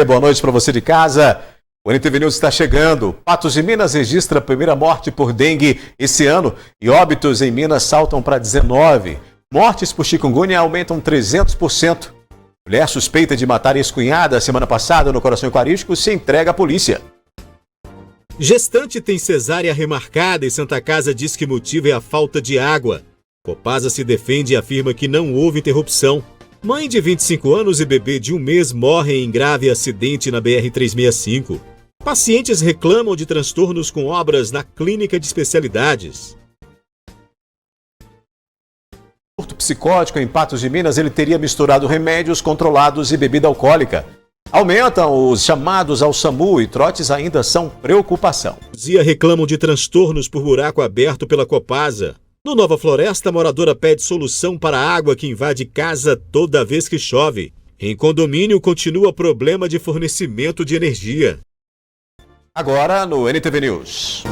Boa noite para você de casa. O NTV News está chegando. Patos de Minas registra a primeira morte por dengue esse ano e óbitos em Minas saltam para 19. Mortes por chikungunya aumentam 300%. Mulher suspeita de matar ex-cunhada semana passada no Coração Eucarístico se entrega à polícia. Gestante tem cesárea remarcada e Santa Casa diz que motivo é a falta de água. Copasa se defende e afirma que não houve interrupção. Mãe de 25 anos e bebê de 1 mês morrem em grave acidente na BR-365. Pacientes reclamam de transtornos com obras na clínica de especialidades. Surto psicótico em Patos de Minas, ele teria misturado remédios controlados e bebida alcoólica. Aumentam os chamados ao SAMU e trotes ainda são preocupação. Zia reclamam de transtornos por buraco aberto pela Copasa. No Nova Floresta, a moradora pede solução para a água que invade casa toda vez que chove. Em condomínio, continua problema de fornecimento de energia. Agora no NTV News.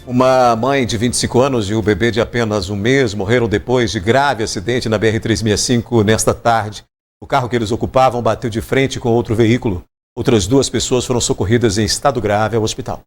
Uma mãe de 25 anos e o bebê de apenas 1 mês morreram depois de grave acidente na BR-365 nesta tarde. O carro que eles ocupavam bateu de frente com outro veículo. Outras 2 pessoas foram socorridas em estado grave ao hospital.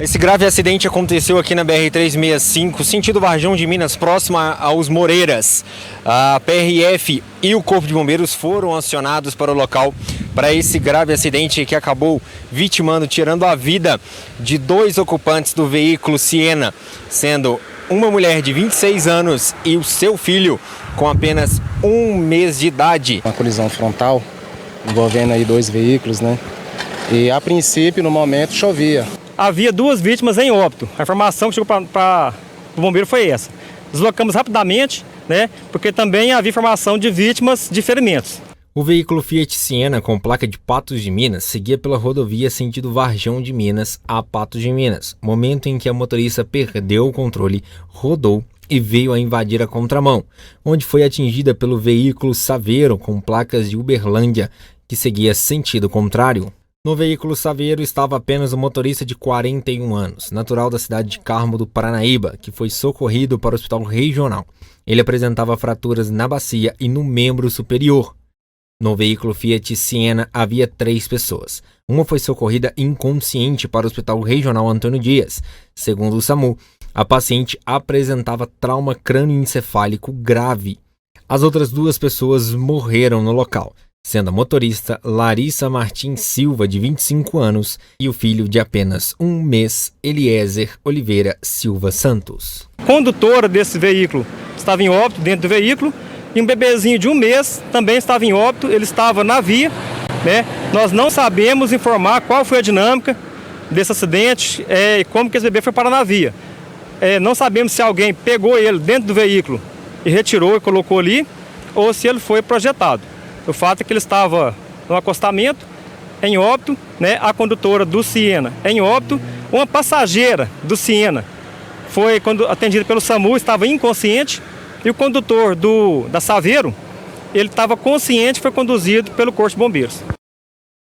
Esse grave acidente aconteceu aqui na BR-365, sentido Varjão de Minas, próximo aos Moreiras. A PRF e o Corpo de Bombeiros foram acionados para o local para esse grave acidente que acabou vitimando, tirando a vida de 2 ocupantes do veículo Siena, sendo uma mulher de 26 anos e o seu filho com apenas 1 mês de idade. Uma colisão frontal envolvendo aí 2 veículos, né? E a princípio, no momento, chovia. Havia 2 vítimas em óbito. A informação que chegou para o bombeiro foi essa. Deslocamos rapidamente, né? Porque também havia informação de vítimas de ferimentos. O veículo Fiat Siena com placa de Patos de Minas seguia pela rodovia sentido Varjão de Minas a Patos de Minas, momento em que a motorista perdeu o controle, rodou e veio a invadir a contramão, onde foi atingida pelo veículo Saveiro com placas de Uberlândia, que seguia sentido contrário. No veículo Saveiro estava apenas o motorista de 41 anos, natural da cidade de Carmo do Paranaíba, que foi socorrido para o hospital regional. Ele apresentava fraturas na bacia e no membro superior. No veículo Fiat Siena havia 3 pessoas. Uma foi socorrida inconsciente para o Hospital Regional Antônio Dias. Segundo o SAMU, a paciente apresentava trauma crânioencefálico grave. As outras 2 pessoas morreram no local, sendo a motorista Larissa Martins Silva, de 25 anos, e o filho de apenas 1 mês, Eliezer Oliveira Silva Santos. A condutora desse veículo estava em óbito dentro do veículo e um bebezinho de 1 mês também estava em óbito, ele estava na via, né? Nós não sabemos informar qual foi a dinâmica desse acidente e como que esse bebê foi parar na via. Não sabemos se alguém pegou ele dentro do veículo e retirou e colocou ali, ou se ele foi projetado. O fato é que ele estava no acostamento, em óbito, né? A condutora do Siena em óbito, uma passageira do Siena foi atendida pelo SAMU, estava inconsciente, e o condutor da Saveiro, ele estava consciente e foi conduzido pelo Corpo de Bombeiros.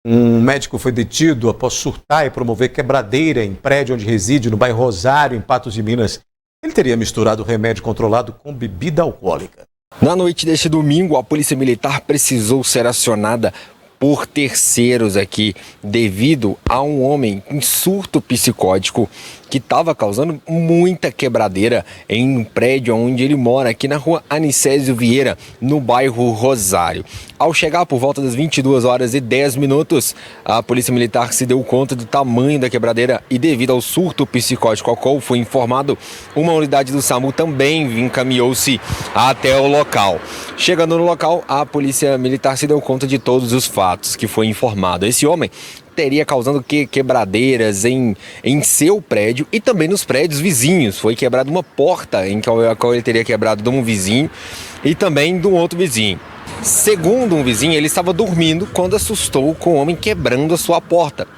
Um médico foi detido após surtar e promover quebradeira em prédio onde reside, no bairro Rosário, em Patos de Minas. Ele teria misturado remédio controlado com bebida alcoólica. Na noite deste domingo, a Polícia Militar precisou ser acionada por terceiros aqui, devido a um homem em surto psicótico que estava causando muita quebradeira em um prédio onde ele mora, aqui na rua Anicésio Vieira, no bairro Rosário. Ao chegar por volta das 22h10, a Polícia Militar se deu conta do tamanho da quebradeira e, devido ao surto psicótico ao qual foi informado, uma unidade do SAMU também encaminhou-se até o local. Chegando no local, a Polícia Militar se deu conta de todos os fatos que foi informado. Esse homem teria causando quebradeiras em seu prédio e também nos prédios vizinhos. Foi quebrada uma porta em a qual ele teria quebrado de um vizinho e também de um outro vizinho. Segundo um vizinho, ele estava dormindo quando assustou com o homem quebrando a sua porta.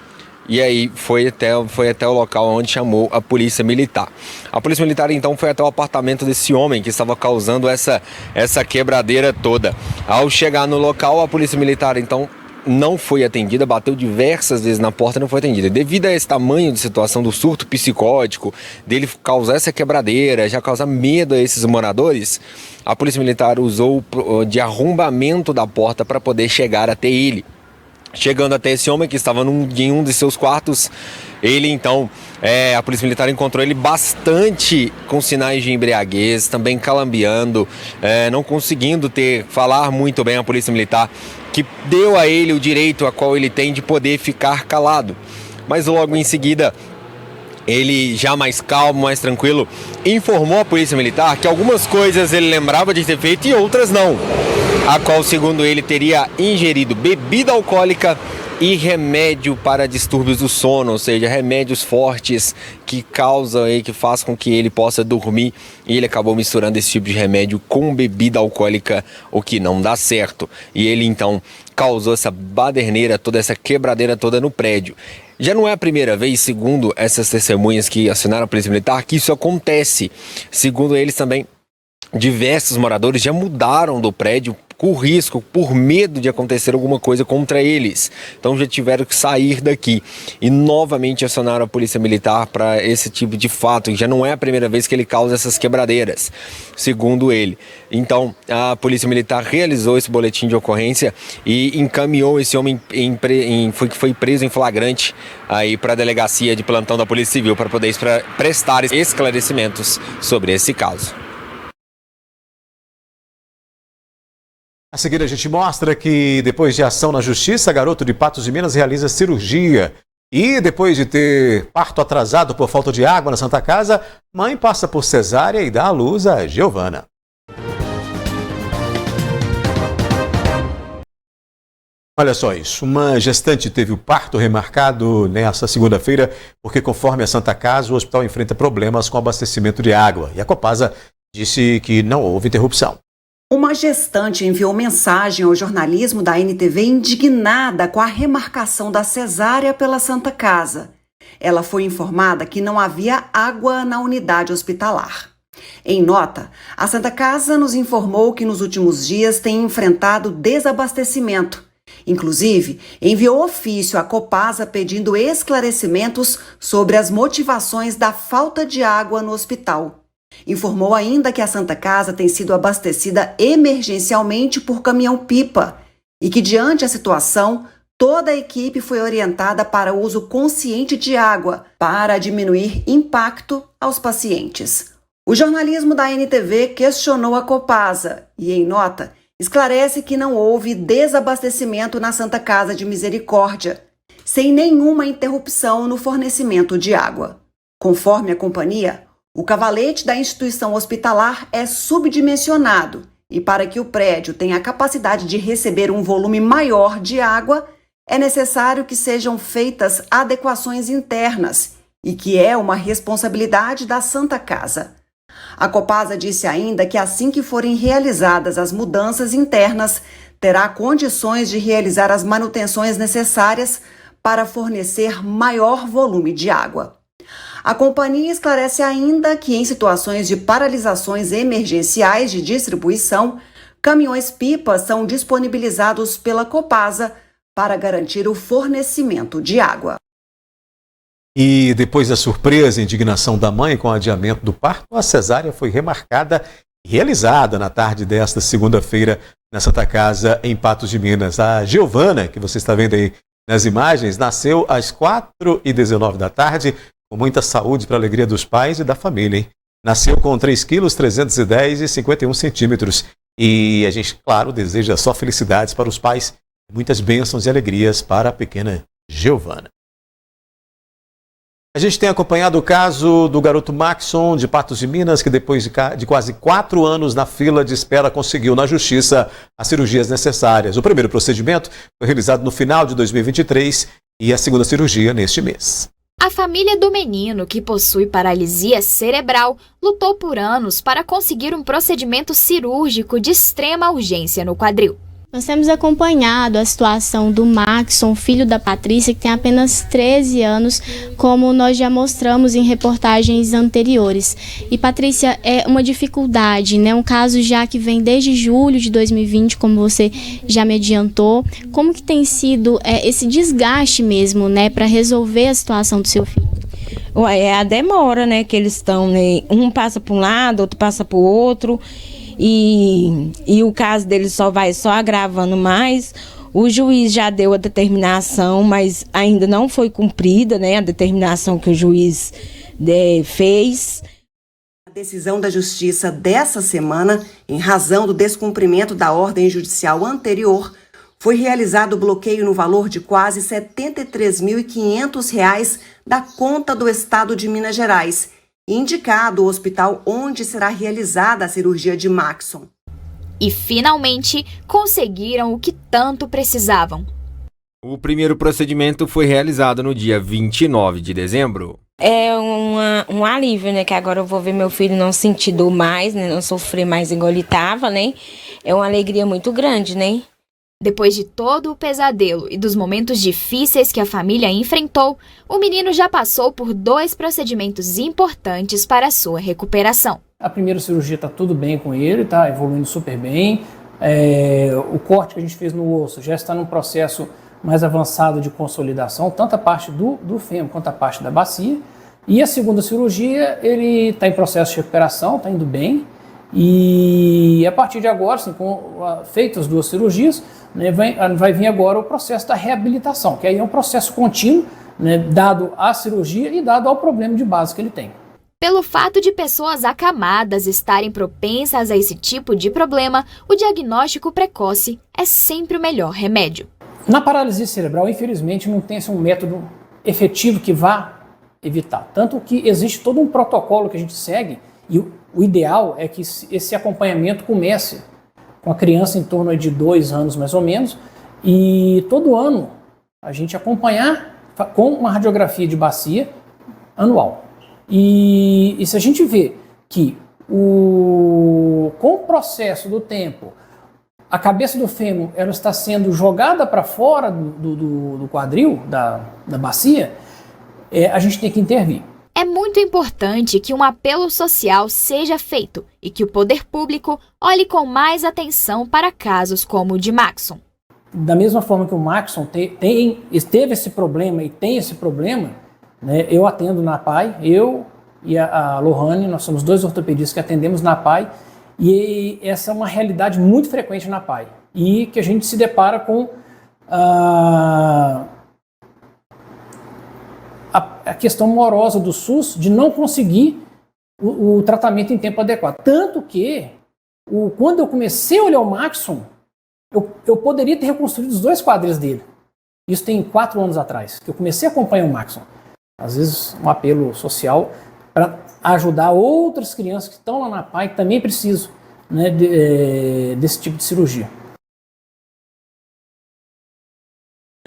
E aí foi até o local onde chamou a Polícia Militar. A Polícia Militar então foi até o apartamento desse homem que estava causando essa quebradeira toda. Ao chegar no local, a Polícia Militar então não foi atendida, bateu diversas vezes na porta e não foi atendida. Devido a esse tamanho de situação do surto psicótico, dele causar essa quebradeira, já causar medo a esses moradores, a Polícia Militar usou de arrombamento da porta para poder chegar até ele. Chegando até esse homem que estava em um de seus quartos, ele então, a Polícia Militar encontrou ele bastante com sinais de embriaguez, também calambiando, não conseguindo falar muito bem a Polícia Militar, que deu a ele o direito a qual ele tem de poder ficar calado. Mas logo em seguida, ele já mais calmo, mais tranquilo, informou a Polícia Militar que algumas coisas ele lembrava de ter feito e outras não, a qual, segundo ele, teria ingerido bebida alcoólica e remédio para distúrbios do sono, ou seja, remédios fortes que causam e que faz com que ele possa dormir, e ele acabou misturando esse tipo de remédio com bebida alcoólica, o que não dá certo. E ele então causou essa baderneira toda, essa quebradeira toda no prédio. Já não é a primeira vez, segundo essas testemunhas que acionaram a Polícia Militar, que isso acontece. Segundo eles também, diversos moradores já mudaram do prédio com risco, por medo de acontecer alguma coisa contra eles. Então já tiveram que sair daqui e novamente acionaram a Polícia Militar para esse tipo de fato. E já não é a primeira vez que ele causa essas quebradeiras, segundo ele. Então a Polícia Militar realizou esse boletim de ocorrência e encaminhou esse homem que foi preso em flagrante aí para a delegacia de plantão da Polícia Civil para poder prestar esclarecimentos sobre esse caso. A seguir a gente mostra que depois de ação na justiça, garoto de Patos de Minas realiza cirurgia. E depois de ter parto atrasado por falta de água na Santa Casa, mãe passa por cesárea e dá à luz a Giovana. Olha só isso, uma gestante teve o parto remarcado nesta segunda-feira porque, conforme a Santa Casa, o hospital enfrenta problemas com abastecimento de água. E a Copasa disse que não houve interrupção. Uma gestante enviou mensagem ao jornalismo da NTV indignada com a remarcação da cesárea pela Santa Casa. Ela foi informada que não havia água na unidade hospitalar. Em nota, a Santa Casa nos informou que nos últimos dias tem enfrentado desabastecimento. Inclusive, enviou ofício à Copasa pedindo esclarecimentos sobre as motivações da falta de água no hospital. Informou ainda que a Santa Casa tem sido abastecida emergencialmente por caminhão-pipa e que, diante da situação, toda a equipe foi orientada para o uso consciente de água para diminuir impacto aos pacientes. O jornalismo da NTV questionou a Copasa e, em nota, esclarece que não houve desabastecimento na Santa Casa de Misericórdia, sem nenhuma interrupção no fornecimento de água. Conforme a companhia, o cavalete da instituição hospitalar é subdimensionado e, para que o prédio tenha a capacidade de receber um volume maior de água, é necessário que sejam feitas adequações internas e que é uma responsabilidade da Santa Casa. A Copasa disse ainda que, assim que forem realizadas as mudanças internas, terá condições de realizar as manutenções necessárias para fornecer maior volume de água. A companhia esclarece ainda que, em situações de paralisações emergenciais de distribuição, caminhões-pipa são disponibilizados pela Copasa para garantir o fornecimento de água. E depois da surpresa e indignação da mãe com o adiamento do parto, a cesárea foi remarcada e realizada na tarde desta segunda-feira na Santa Casa, em Patos de Minas. A Giovana, que você está vendo aí nas imagens, nasceu às 4h19 da tarde, com muita saúde para a alegria dos pais e da família, hein? Nasceu com 3 quilos, 310 e 51 centímetros. E a gente, claro, deseja só felicidades para os pais, muitas bênçãos e alegrias para a pequena Giovana. A gente tem acompanhado o caso do garoto Maxon, de Patos de Minas, que depois de quase 4 anos na fila de espera conseguiu na justiça as cirurgias necessárias. O primeiro procedimento foi realizado no final de 2023 e a segunda cirurgia neste mês. A família do menino, que possui paralisia cerebral, lutou por anos para conseguir um procedimento cirúrgico de extrema urgência no quadril. Nós temos acompanhado a situação do Maxson, filho da Patrícia, que tem apenas 13 anos, como nós já mostramos em reportagens anteriores. E, Patrícia, é uma dificuldade, né? Um caso já que vem desde julho de 2020, como você já me adiantou. Como que tem sido esse desgaste mesmo, né, para resolver a situação do seu filho? É a demora, né, que eles estão, né? Um passa para um lado, outro passa para o outro. E o caso dele vai só agravando mais. O juiz já deu a determinação, mas ainda não foi cumprida, né, a determinação que o juiz fez. A decisão da Justiça dessa semana, em razão do descumprimento da ordem judicial anterior, foi realizado o bloqueio no valor de quase R$ 73.500 da conta do Estado de Minas Gerais, indicado o hospital onde será realizada a cirurgia de Maxson. E, finalmente, conseguiram o que tanto precisavam. O primeiro procedimento foi realizado no dia 29 de dezembro. É um alívio, né? Que agora eu vou ver meu filho não sentir dor mais, né? Não sofrer mais igual ele estava, né? É uma alegria muito grande, né? Depois de todo o pesadelo e dos momentos difíceis que a família enfrentou, o menino já passou por 2 procedimentos importantes para a sua recuperação. A primeira cirurgia está tudo bem com ele, está evoluindo super bem. O corte que a gente fez no osso já está num processo mais avançado de consolidação, tanto a parte do fêmur quanto a parte da bacia. E a segunda cirurgia, ele está em processo de recuperação, está indo bem. E a partir de agora, assim, feitas as 2 cirurgias, né, vai vir agora o processo da reabilitação, que aí é um processo contínuo, né, dado à cirurgia e dado ao problema de base que ele tem. Pelo fato de pessoas acamadas estarem propensas a esse tipo de problema, o diagnóstico precoce é sempre o melhor remédio. Na paralisia cerebral, infelizmente, não tem um método efetivo que vá evitar. Tanto que existe todo um protocolo que a gente segue e o ideal é que esse acompanhamento comece com a criança em torno de 2 anos mais ou menos, e todo ano a gente acompanhar com uma radiografia de bacia anual. E se a gente vê que com o processo do tempo a cabeça do fêmur ela está sendo jogada para fora do quadril, da bacia, a gente tem que intervir. É muito importante que um apelo social seja feito e que o poder público olhe com mais atenção para casos como o de Maxson. Da mesma forma que o Maxson teve esse problema e tem esse problema, né, eu atendo na PAI, eu e a Lohane, nós somos 2 ortopedistas que atendemos na PAI, e essa é uma realidade muito frequente na PAI e que a gente se depara com a questão morosa do SUS de não conseguir o tratamento em tempo adequado. Tanto que, quando eu comecei a olhar o Maxson, eu poderia ter reconstruído os 2 quadris dele. Isso tem 4 anos atrás, que eu comecei a acompanhar o Maxson. Às vezes, um apelo social para ajudar outras crianças que estão lá na PAI que também precisam, né, desse tipo de cirurgia.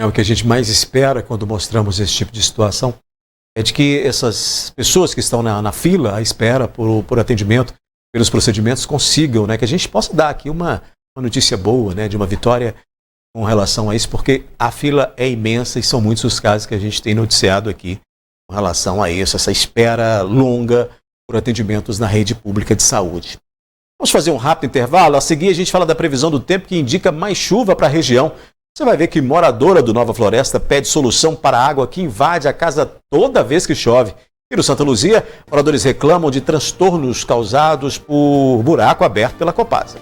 O que a gente mais espera quando mostramos esse tipo de situação é de que essas pessoas que estão na fila, à espera por atendimento, pelos procedimentos, consigam, né, que a gente possa dar aqui uma notícia boa, né, de uma vitória com relação a isso, porque a fila é imensa e são muitos os casos que a gente tem noticiado aqui com relação a isso, essa espera longa por atendimentos na rede pública de saúde. Vamos fazer um rápido intervalo. A seguir a gente fala da previsão do tempo que indica mais chuva para a região. Você vai ver que moradora do Nova Floresta pede solução para a água que invade a casa toda vez que chove. E no Santa Luzia, moradores reclamam de transtornos causados por buraco aberto pela Copasa.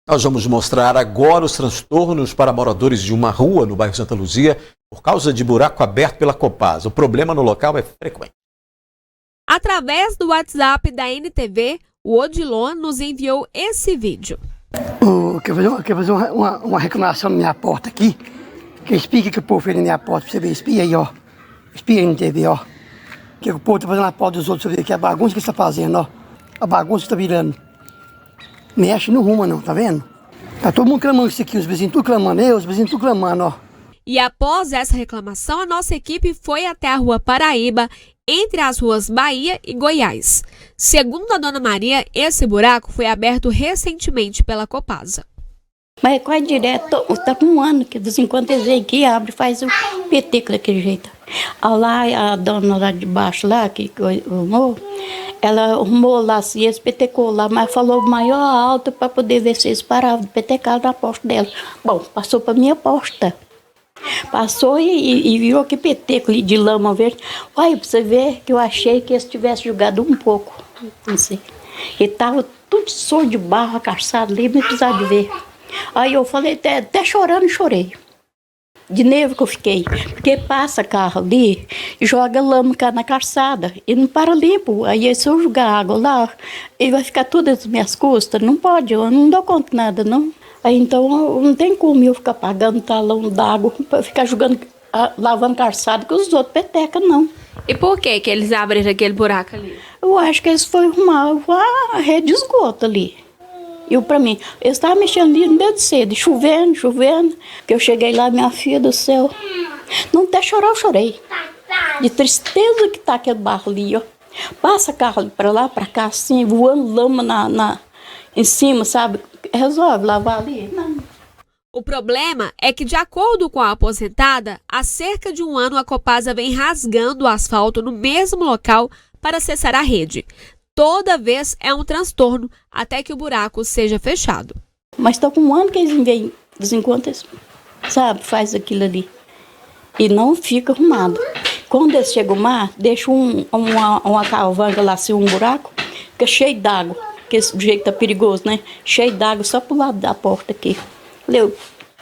Nós vamos mostrar agora os transtornos para moradores de uma rua no bairro Santa Luzia por causa de buraco aberto pela Copasa. O problema no local é frequente. Através do WhatsApp da NTV, o Odilon nos enviou esse vídeo. Quer fazer uma reclamação na minha porta aqui? Que explica que o povo fez na minha porta, pra você ver. Espia aí, ó. Espia aí na TV, ó. Que o povo tá fazendo na porta dos outros, pra você ver que a bagunça que você tá fazendo, ó. A bagunça que tá virando. Mexe, não ruma não, tá vendo? Tá todo mundo clamando isso aqui, os vizinhos tudo clamando, os vizinhos tudo clamando, ó. E após essa reclamação, a nossa equipe foi até a Rua Paraíba, entre as ruas Bahia e Goiás. Segundo a dona Maria, esse buraco foi aberto recentemente pela Copasa. Mas é quase direto, está com um ano que de vez em quando eles vêm aqui e abrem, faz o peteco daquele jeito. Lá, a dona lá de baixo, lá, que arrumou, ela arrumou lá, assim, eles petecou lá, mas falou maior alto para poder ver se eles paravam de petecar na porta dela. Bom, passou para minha porta. Passou e virou que peteco ali de lama verde. Olha, para você ver que eu achei que eles tivessem jogado um pouco. Não sei. E estava tudo sujo de barro, a calçada ali, não precisava de ver. Aí eu falei, até chorando, chorei. De nervo que eu fiquei. Porque passa carro ali e joga lama na calçada e não para limpo. Aí se eu jogar água lá, ele vai ficar tudo nas minhas custas. Não pode, eu não dou conta de nada, não. Aí então não tem como eu ficar pagando talão d'água para ficar jogando, lavando calçada que os outros petecam, não. E por que eles abriram aquele buraco ali? Eu acho que eles foram arrumar a rede de esgoto ali. E para mim, eles estavam mexendo ali desde cedo, chovendo, que eu cheguei lá, minha filha do céu, não até chorar, eu chorei. De tristeza que tá aquele barro ali, ó. Passa carro ali para lá, para cá, assim, voando lama em cima, sabe? Resolve lavar ali? Não. O problema é que, de acordo com a aposentada, há cerca de um ano a Copasa vem rasgando o asfalto no mesmo local para acessar a rede. Toda vez é um transtorno até que o buraco seja fechado. Mas está com um ano que eles vêm, de vez em quando, sabe, faz aquilo ali. E não fica arrumado. Quando eles chegam lá, deixam uma calvanga lá, assim, um buraco, fica cheio d'água. Porque esse jeito tá perigoso, né? Cheio d'água só pro lado da porta aqui. Leu,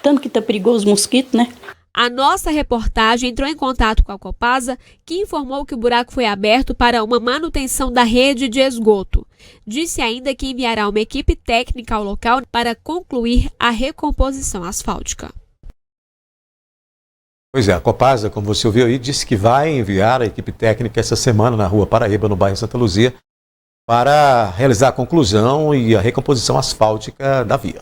tanto que tá perigoso o mosquito, né? A nossa reportagem entrou em contato com a Copasa, que informou que o buraco foi aberto para uma manutenção da rede de esgoto. Disse ainda que enviará uma equipe técnica ao local para concluir a recomposição asfáltica. Pois é, a Copasa, como você ouviu aí, disse que vai enviar a equipe técnica essa semana na Rua Paraíba, no bairro Santa Luzia, para realizar a conclusão e a recomposição asfáltica da via.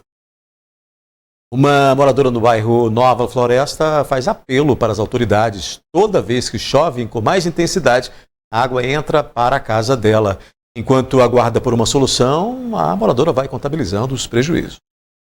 Uma moradora no bairro Nova Floresta faz apelo para as autoridades. Toda vez que chove com mais intensidade, a água entra para a casa dela. Enquanto aguarda por uma solução, a moradora vai contabilizando os prejuízos.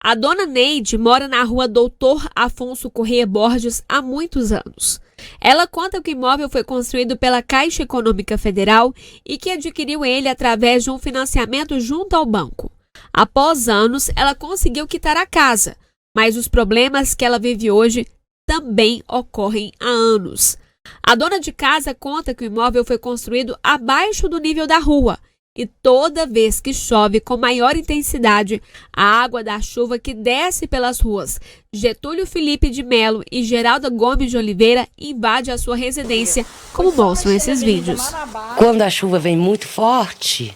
A dona Neide mora na rua Doutor Afonso Corrêa Borges há muitos anos. Ela conta que o imóvel foi construído pela Caixa Econômica Federal e que adquiriu ele através de um financiamento junto ao banco. Após anos, ela conseguiu quitar a casa, mas os problemas que ela vive hoje também ocorrem há anos. A dona de casa conta que o imóvel foi construído abaixo do nível da rua e toda vez que chove com maior intensidade, a água da chuva que desce pelas ruas Getúlio Felipe de Melo e Geralda Gomes de Oliveira invade a sua residência, como mostram esses vídeos. Quando a chuva vem muito forte,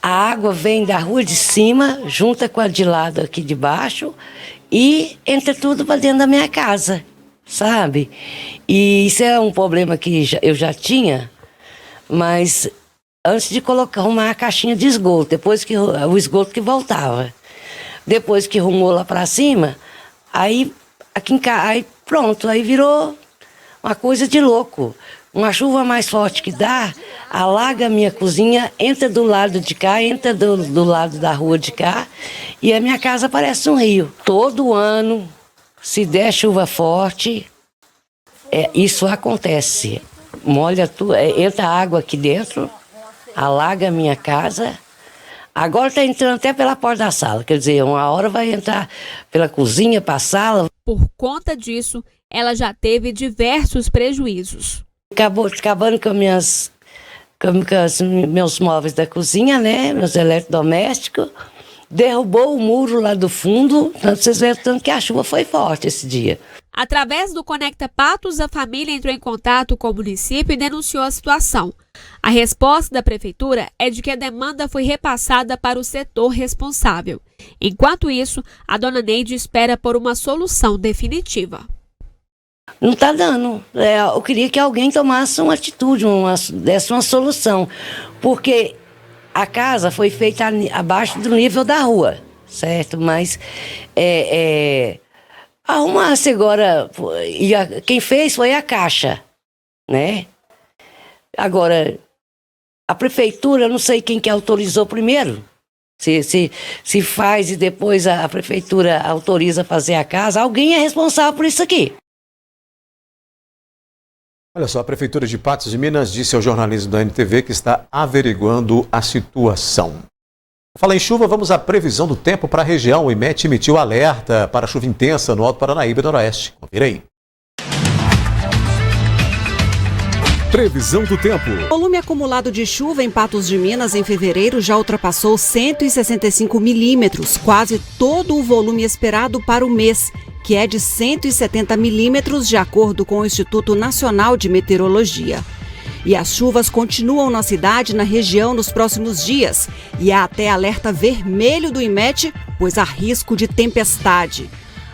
a água vem da rua de cima, junta com a de lado aqui de baixo, e entra tudo para dentro da minha casa, sabe? E isso é um problema que eu já tinha, mas antes de arrumar a caixinha de esgoto, depois que o esgoto que voltava. Depois que rumou lá para cima, aí aqui em casa, aí pronto, aí virou uma coisa de louco. Uma chuva mais forte que dá, alaga a minha cozinha, entra do lado de cá, entra do lado da rua de cá, e a minha casa parece um rio. Todo ano, se der chuva forte, isso acontece. Molha tudo, entra água aqui dentro, alaga a minha casa. Agora está entrando até pela porta da sala, quer dizer, uma hora vai entrar pela cozinha, para a sala. Por conta disso, ela já teve diversos prejuízos. Acabando com meus móveis da cozinha, né? Meus eletrodomésticos. Derrubou o muro lá do fundo. Vocês veem tanto que a chuva foi forte esse dia. Através do Conecta Patos, a família entrou em contato com o município e denunciou a situação. A resposta da prefeitura é de que a demanda foi repassada para o setor responsável. Enquanto isso, a dona Neide espera por uma solução definitiva. Não está dando. Eu queria que alguém tomasse uma atitude, desse uma solução. Porque a casa foi feita abaixo do nível da rua, certo? Mas arrumasse agora. Quem fez foi a Caixa, né? Agora, a prefeitura, eu não sei quem que autorizou primeiro. Se faz e depois a prefeitura autoriza fazer a casa, alguém é responsável por isso aqui. Olha só, a Prefeitura de Patos de Minas disse ao jornalismo da NTV que está averiguando a situação. Fala em chuva, vamos à previsão do tempo para a região. O IMET emitiu alerta para chuva intensa no Alto Paranaíba e Noroeste. Confira aí. Previsão do tempo. O volume acumulado de chuva em Patos de Minas em fevereiro já ultrapassou 165 milímetros, quase todo o volume esperado para o mês, que é de 170 milímetros, de acordo com o Instituto Nacional de Meteorologia. E as chuvas continuam na cidade e na região nos próximos dias. E há até alerta vermelho do IMET, pois há risco de tempestade.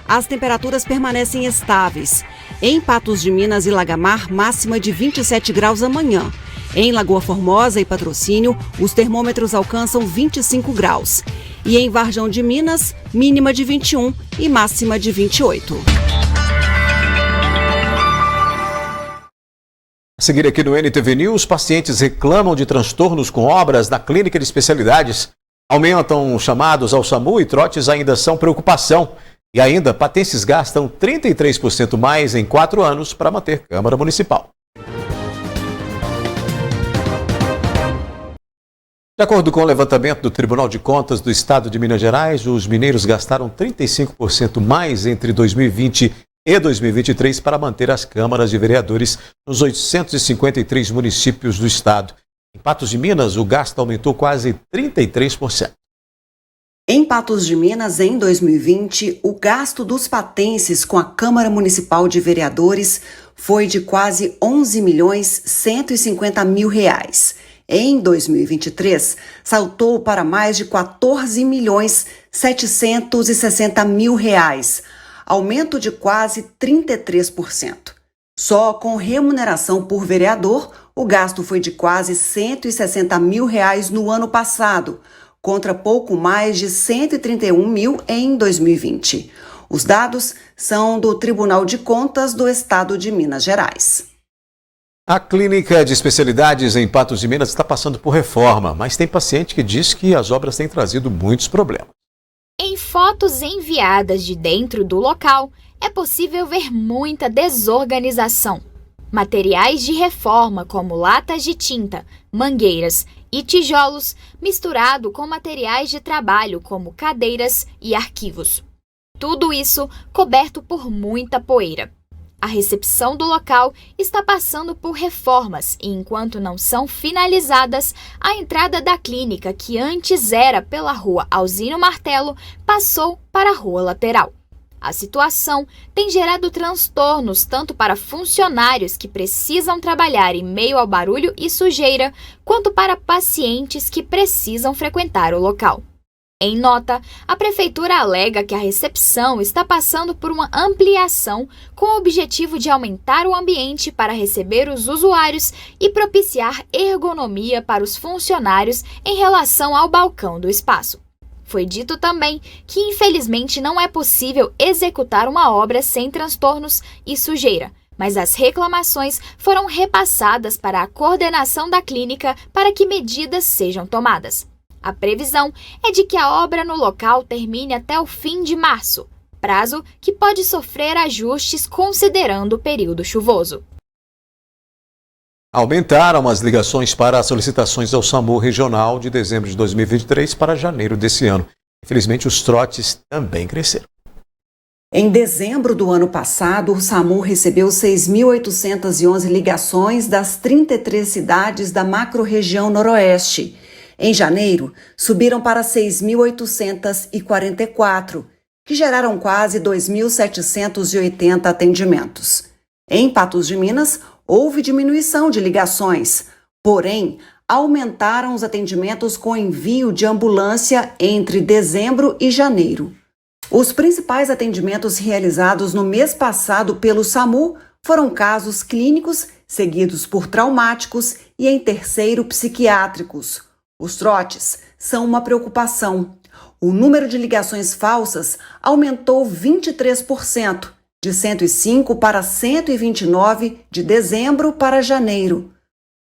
As temperaturas permanecem estáveis. Em Patos de Minas e Lagamar, máxima de 27 graus amanhã. Em Lagoa Formosa e Patrocínio, os termômetros alcançam 25 graus. E em Varjão de Minas, mínima de 21 e máxima de 28. A seguir aqui no NTV News, pacientes reclamam de transtornos com obras na clínica de especialidades. Aumentam chamados ao SAMU e trotes ainda são preocupação. E ainda, patenses gastam 33% mais em 4 anos para manter Câmara Municipal. De acordo com o levantamento do Tribunal de Contas do Estado de Minas Gerais, os mineiros gastaram 35% mais entre 2020 e 2023 para manter as câmaras de vereadores nos 853 municípios do estado. Em Patos de Minas, o gasto aumentou quase 33%. Em Patos de Minas, em 2020, o gasto dos patenses com a Câmara Municipal de Vereadores foi de quase R$11.150.000. Em 2023, saltou para mais de R$14.760.000, aumento de quase 33%. Só com remuneração por vereador, o gasto foi de quase R$160.000 no ano passado, contra pouco mais de 131 mil em 2020. Os dados são do Tribunal de Contas do Estado de Minas Gerais. A clínica de especialidades em Patos de Minas está passando por reforma, mas tem paciente que diz que as obras têm trazido muitos problemas. Em fotos enviadas de dentro do local, é possível ver muita desorganização. Materiais de reforma, como latas de tinta, mangueiras e tijolos, misturado com materiais de trabalho, como cadeiras e arquivos. Tudo isso coberto por muita poeira. A recepção do local está passando por reformas e, enquanto não são finalizadas, a entrada da clínica, que antes era pela rua Alzino Martelo, passou para a rua lateral. A situação tem gerado transtornos tanto para funcionários que precisam trabalhar em meio ao barulho e sujeira, quanto para pacientes que precisam frequentar o local. Em nota, a Prefeitura alega que a recepção está passando por uma ampliação com o objetivo de aumentar o ambiente para receber os usuários e propiciar ergonomia para os funcionários em relação ao balcão do espaço. Foi dito também que, infelizmente, não é possível executar uma obra sem transtornos e sujeira, mas as reclamações foram repassadas para a coordenação da clínica para que medidas sejam tomadas. A previsão é de que a obra no local termine até o fim de março, prazo que pode sofrer ajustes considerando o período chuvoso. Aumentaram as ligações para as solicitações ao SAMU regional de dezembro de 2023 para janeiro desse ano. Infelizmente, os trotes também cresceram. Em dezembro do ano passado, o SAMU recebeu 6.811 ligações das 33 cidades da macro-região Noroeste. Em janeiro, subiram para 6.844, que geraram quase 2.780 atendimentos. Em Patos de Minas, houve diminuição de ligações, porém, aumentaram os atendimentos com envio de ambulância entre dezembro e janeiro. Os principais atendimentos realizados no mês passado pelo SAMU foram casos clínicos, seguidos por traumáticos e, em terceiro, psiquiátricos. Os trotes são uma preocupação. O número de ligações falsas aumentou 23%, de 105 para 129 de dezembro para janeiro.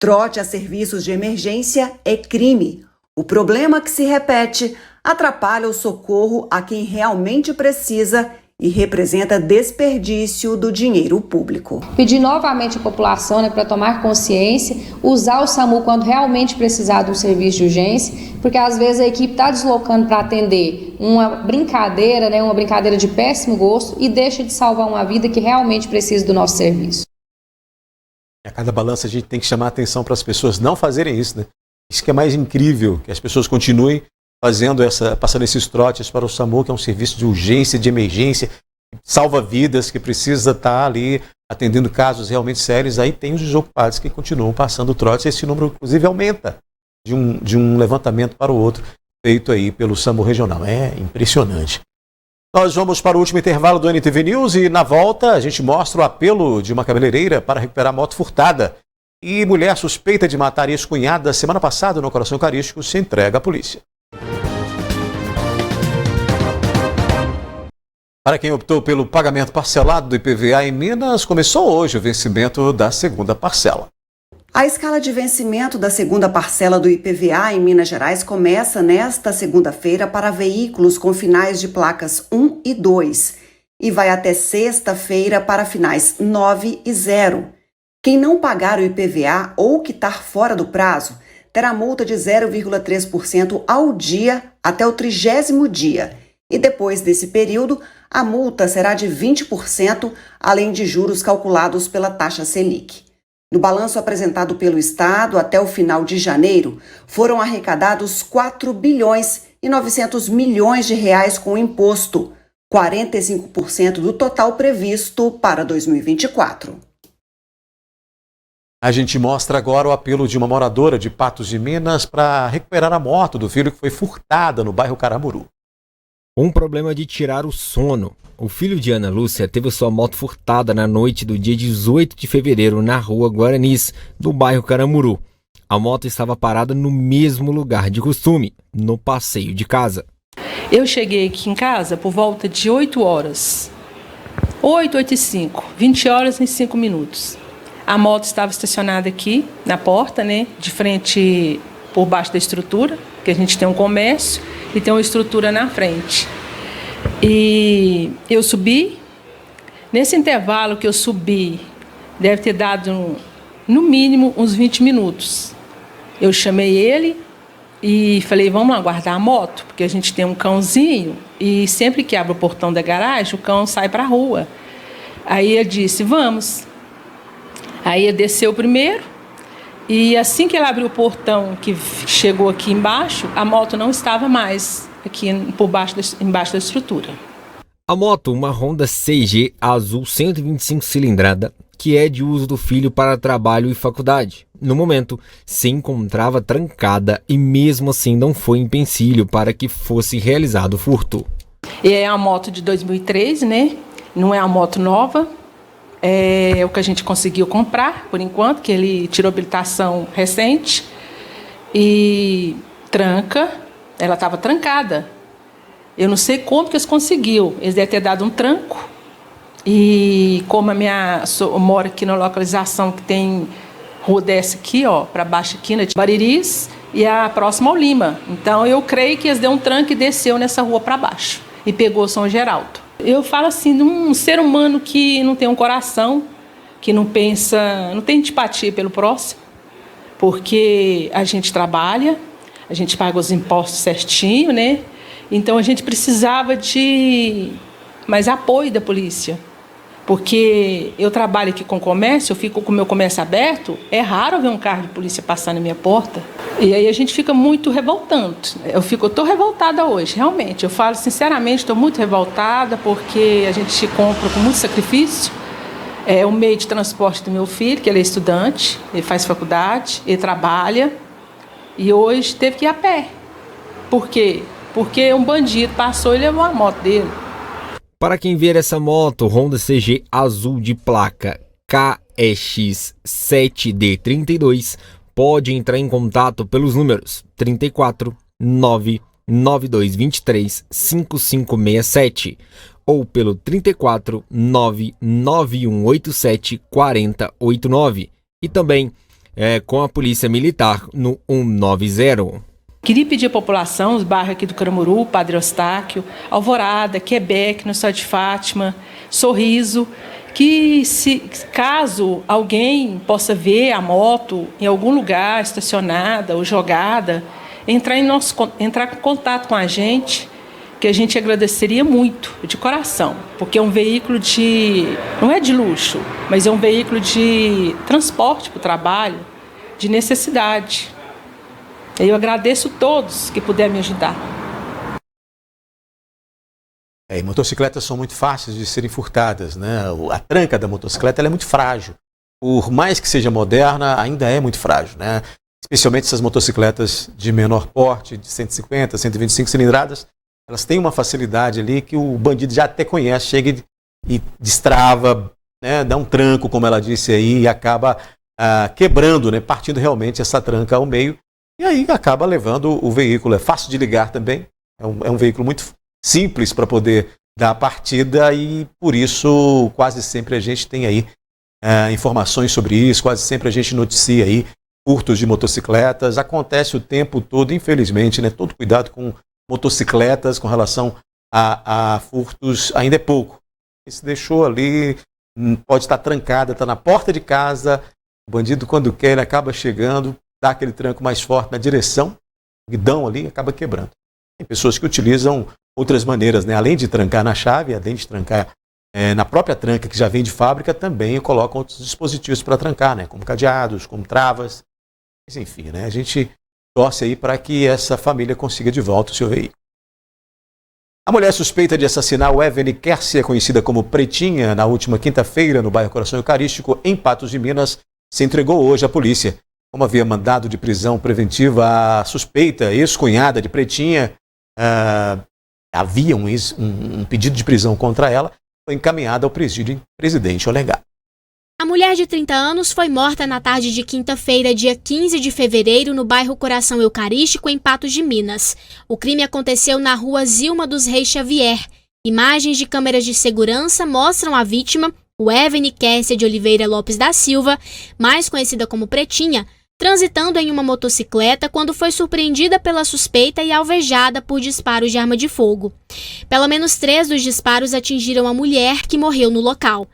Trote a serviços de emergência é crime. O problema que se repete atrapalha o socorro a quem realmente precisa e representa desperdício do dinheiro público. Pedir novamente à população, para tomar consciência, usar o SAMU quando realmente precisar de um serviço de urgência, porque às vezes a equipe está deslocando para atender uma brincadeira, uma brincadeira de péssimo gosto e deixa de salvar uma vida que realmente precisa do nosso serviço. A cada balança a gente tem que chamar a atenção para as pessoas não fazerem isso, né? Isso que é mais incrível, que as pessoas continuem passando esses trotes para o SAMU, que é um serviço de urgência, de emergência, que salva vidas, que precisa estar ali atendendo casos realmente sérios. Aí tem os desocupados que continuam passando trotes. Esse número, inclusive, aumenta de um levantamento para o outro, feito aí pelo SAMU regional. É impressionante. Nós vamos para o último intervalo do NTV News e, na volta, a gente mostra o apelo de uma cabeleireira para recuperar a moto furtada. E mulher suspeita de matar ex-cunhada semana passada no Coração Eucarístico se entrega à polícia. Para quem optou pelo pagamento parcelado do IPVA em Minas, começou hoje o vencimento da segunda parcela. A escala de vencimento da segunda parcela do IPVA em Minas Gerais começa nesta segunda-feira para veículos com finais de placas 1 e 2 e vai até sexta-feira para finais 9 e 0. Quem não pagar o IPVA ou quitar fora do prazo terá multa de 0,3% ao dia até o 30º dia. E depois desse período, a multa será de 20%, além de juros calculados pela taxa Selic. No balanço apresentado pelo Estado, até o final de janeiro, foram arrecadados 4 bilhões e 900 milhões de reais com imposto, 45% do total previsto para 2024. A gente mostra agora o apelo de uma moradora de Patos de Minas para recuperar a moto do filho que foi furtada no bairro Caramuru. Um problema de tirar o sono. O filho de Ana Lúcia teve sua moto furtada na noite do dia 18 de fevereiro na rua Guaranis, do bairro Caramuru. A moto estava parada no mesmo lugar de costume, no passeio de casa. Eu cheguei aqui em casa por volta de 8 horas. 8 e 5, 20 horas e 5 minutos. A moto estava estacionada aqui na porta, de frente por baixo da estrutura, que a gente tem um comércio e tem uma estrutura na frente. E eu subi. Nesse intervalo que eu subi, deve ter dado no mínimo uns 20 minutos. Eu chamei ele e falei, vamos aguardar a moto, porque a gente tem um cãozinho e sempre que abre o portão da garagem, o cão sai para a rua. Aí ele disse, vamos. Aí ele desceu primeiro e assim que ele abriu o portão, que chegou aqui embaixo, a moto não estava mais aqui embaixo da estrutura. A moto, uma Honda CG azul 125 cilindrada, que é de uso do filho para trabalho e faculdade. No momento, se encontrava trancada e mesmo assim não foi empecilho para que fosse realizado o furto. E é uma moto de 2013, Não é uma moto nova. É o que a gente conseguiu comprar, por enquanto, que ele tirou habilitação recente. E tranca, ela estava trancada. Eu não sei como que eles conseguiu. Eles devem ter dado um tranco. E como eu moro aqui na localização que tem rua dessa aqui, para baixo aqui, de Bariris, e a próxima ao Lima. Então eu creio que eles deu um tranco e desceu nessa rua para baixo. E pegou São Geraldo. Eu falo assim, de um ser humano que não tem um coração, que não pensa, não tem empatia pelo próximo, porque a gente trabalha, a gente paga os impostos certinho, Então a gente precisava de mais apoio da polícia, porque eu trabalho aqui com comércio, eu fico com o meu comércio aberto, é raro ver um carro de polícia passar na minha porta. E aí a gente fica muito revoltante. Eu estou revoltada hoje, realmente. Eu falo sinceramente, estou muito revoltada porque a gente compra com muito sacrifício. É o meio de transporte do meu filho, que ele é estudante, ele faz faculdade, ele trabalha. E hoje teve que ir a pé. Por quê? Porque um bandido passou e levou a moto dele. Para quem ver essa moto Honda CG azul de placa KEX7D32, pode entrar em contato pelos números 34 99223 5567 ou pelo 34 99187 4089 e também com a Polícia Militar no 190. Queria pedir à população, os bairros aqui do Caramuru, Padre Eustáquio, Alvorada, Quebec, no Sá de Fátima, Sorriso, que caso alguém possa ver a moto em algum lugar estacionada ou jogada, entrar em contato com a gente, que a gente agradeceria muito, de coração, porque é um veículo não é de luxo, mas é um veículo de transporte para o trabalho, de necessidade. Eu agradeço todos que puderem me ajudar. E motocicletas são muito fáceis de serem furtadas, né? A tranca da motocicleta ela é muito frágil. Por mais que seja moderna, ainda é muito frágil, né? Especialmente essas motocicletas de menor porte, de 150, 125 cilindradas, elas têm uma facilidade ali que o bandido já até conhece, chega e destrava, né? Dá um tranco, como ela disse aí, e acaba quebrando, né? Partindo realmente essa tranca ao meio. E aí acaba levando o veículo. É fácil de ligar também. É um veículo muito simples para poder dar a partida e por isso quase sempre a gente tem aí informações sobre isso, quase sempre a gente noticia aí furtos de motocicletas. Acontece o tempo todo, infelizmente, né? Todo cuidado com motocicletas com relação a furtos ainda é pouco. Se deixou ali, pode estar trancada, está na porta de casa, o bandido quando quer ele acaba chegando, dá aquele tranco mais forte na direção, o guidão ali acaba quebrando. Tem pessoas que utilizam outras maneiras, né? Além de trancar na chave, além de trancar na própria tranca que já vem de fábrica, também colocam outros dispositivos para trancar, né? Como cadeados, como travas. Mas enfim, né? A gente torce aí para que essa família consiga de volta o seu veículo. A mulher suspeita de assassinar o Evany Kersia, conhecida como Pretinha, na última quinta-feira no bairro Coração Eucarístico, em Patos de Minas, se entregou hoje à polícia. Como havia mandado de prisão preventiva, a suspeita, ex-cunhada de Pretinha, havia um pedido de prisão contra ela, foi encaminhada ao presídio Presidente Olegário. A mulher de 30 anos foi morta na tarde de quinta-feira, dia 15 de fevereiro, no bairro Coração Eucarístico, em Patos de Minas. O crime aconteceu na rua Zilma dos Reis Xavier. Imagens de câmeras de segurança mostram a vítima, o Evany Kersia de Oliveira Lopes da Silva, mais conhecida como Pretinha, transitando em uma motocicleta quando foi surpreendida pela suspeita e alvejada por disparos de arma de fogo. Pelo menos 3 dos disparos atingiram a mulher, que morreu no local.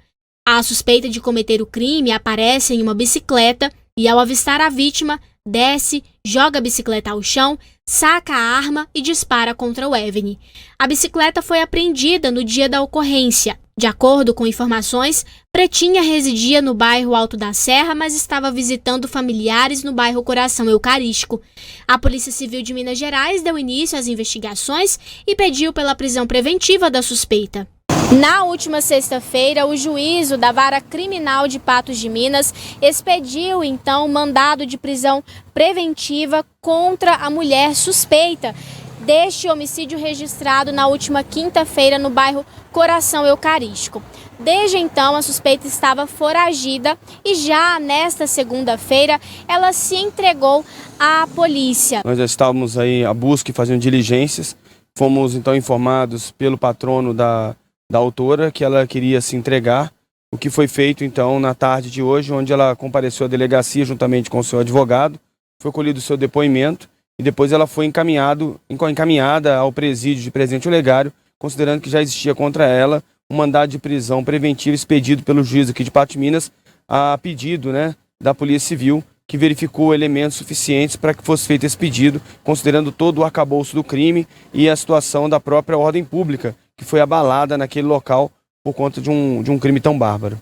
A suspeita de cometer o crime aparece em uma bicicleta e, ao avistar a vítima, desce, joga a bicicleta ao chão, saca a arma e dispara contra o Evany. A bicicleta foi apreendida no dia da ocorrência. De acordo com informações, Pretinha residia no bairro Alto da Serra, mas estava visitando familiares no bairro Coração Eucarístico. A Polícia Civil de Minas Gerais deu início às investigações e pediu pela prisão preventiva da suspeita. Na última sexta-feira, o juízo da Vara Criminal de Patos de Minas expediu, então, mandado de prisão preventiva contra a mulher suspeita deste homicídio registrado na última quinta-feira no bairro Coração Eucarístico. Desde então, a suspeita estava foragida e já nesta segunda-feira ela se entregou à polícia. Nós já estávamos aí à busca e fazendo diligências. Fomos então informados pelo patrono da autora que ela queria se entregar, o que foi feito então na tarde de hoje, onde ela compareceu à delegacia juntamente com o seu advogado, foi colhido o seu depoimento e depois ela foi encaminhada ao presídio de Presidente Olegário, considerando que já existia contra ela um mandado de prisão preventiva expedido pelo juiz aqui de Patos de Minas a pedido, né, da Polícia Civil, que verificou elementos suficientes para que fosse feito esse pedido, considerando todo o arcabouço do crime e a situação da própria ordem pública, que foi abalada naquele local por conta de um crime tão bárbaro.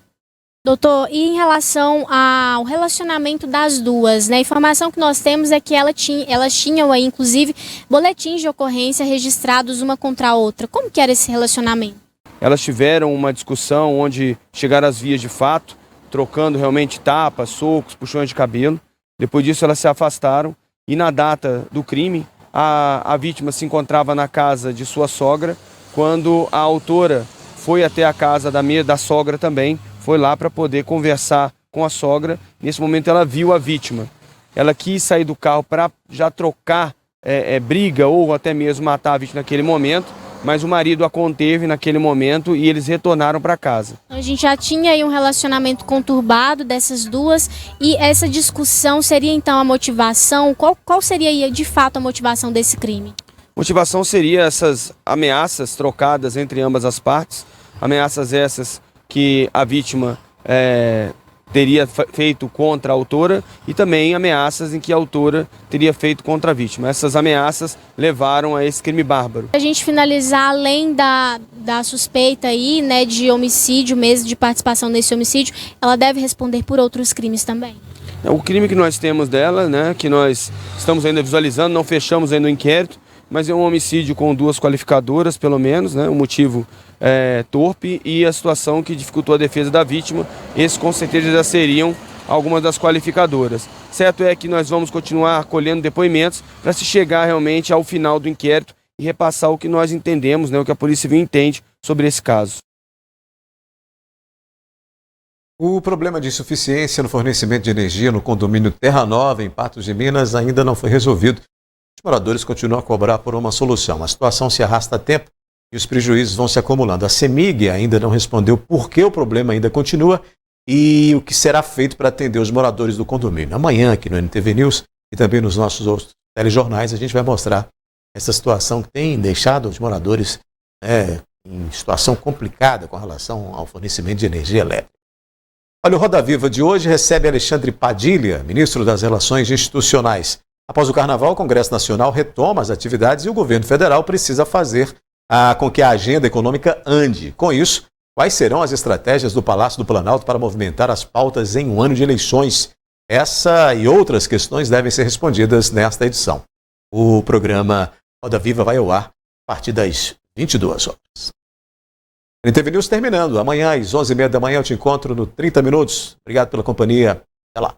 Doutor, e em relação ao relacionamento das duas, né? A informação que nós temos é que elas tinham aí, inclusive, boletins de ocorrência registrados uma contra a outra. Como que era esse relacionamento? Elas tiveram uma discussão onde chegaram às vias de fato, trocando realmente tapas, socos, puxões de cabelo. Depois disso elas se afastaram e na data do crime a vítima se encontrava na casa de sua sogra, quando a autora foi até a casa da sogra também, foi lá para poder conversar com a sogra. Nesse momento ela viu a vítima. Ela quis sair do carro para já trocar briga ou até mesmo matar a vítima naquele momento, mas o marido a conteve naquele momento e eles retornaram para casa. A gente já tinha aí um relacionamento conturbado dessas duas e essa discussão seria então a motivação? Qual seria aí, de fato a motivação desse crime? A motivação seria essas ameaças trocadas entre ambas as partes, ameaças essas que a vítima teria feito contra a autora e também ameaças em que a autora teria feito contra a vítima. Essas ameaças levaram a esse crime bárbaro. A gente finalizar, além da suspeita aí, né, de homicídio mesmo, de participação nesse homicídio, ela deve responder por outros crimes também. O crime que nós temos dela, né, que nós estamos ainda visualizando, não fechamos ainda o inquérito, mas é um homicídio com 2 qualificadoras, pelo menos, né, o motivo torpe e a situação que dificultou a defesa da vítima. Esses com certeza já seriam algumas das qualificadoras. Certo é que nós vamos continuar colhendo depoimentos para se chegar realmente ao final do inquérito e repassar o que nós entendemos, né, o que a Polícia Civil entende sobre esse caso. O problema de insuficiência no fornecimento de energia no condomínio Terra Nova, em Patos de Minas, ainda não foi resolvido. Os moradores continuam a cobrar por uma solução. A situação se arrasta há tempo e os prejuízos vão se acumulando. A CEMIG ainda não respondeu por que o problema ainda continua e o que será feito para atender os moradores do condomínio. Amanhã, aqui no NTV News e também nos nossos outros telejornais, a gente vai mostrar essa situação que tem deixado os moradores em situação complicada com relação ao fornecimento de energia elétrica. Olha, o Roda Viva de hoje recebe Alexandre Padilha, ministro das Relações Institucionais. Após o Carnaval, o Congresso Nacional retoma as atividades e o governo federal precisa fazer com que a agenda econômica ande. Com isso, quais serão as estratégias do Palácio do Planalto para movimentar as pautas em um ano de eleições? Essa e outras questões devem ser respondidas nesta edição. O programa Roda Viva vai ao ar a partir das 22 horas. NTV News terminando. Amanhã, às 11h30 da manhã, eu te encontro no 30 Minutos. Obrigado pela companhia. Até lá.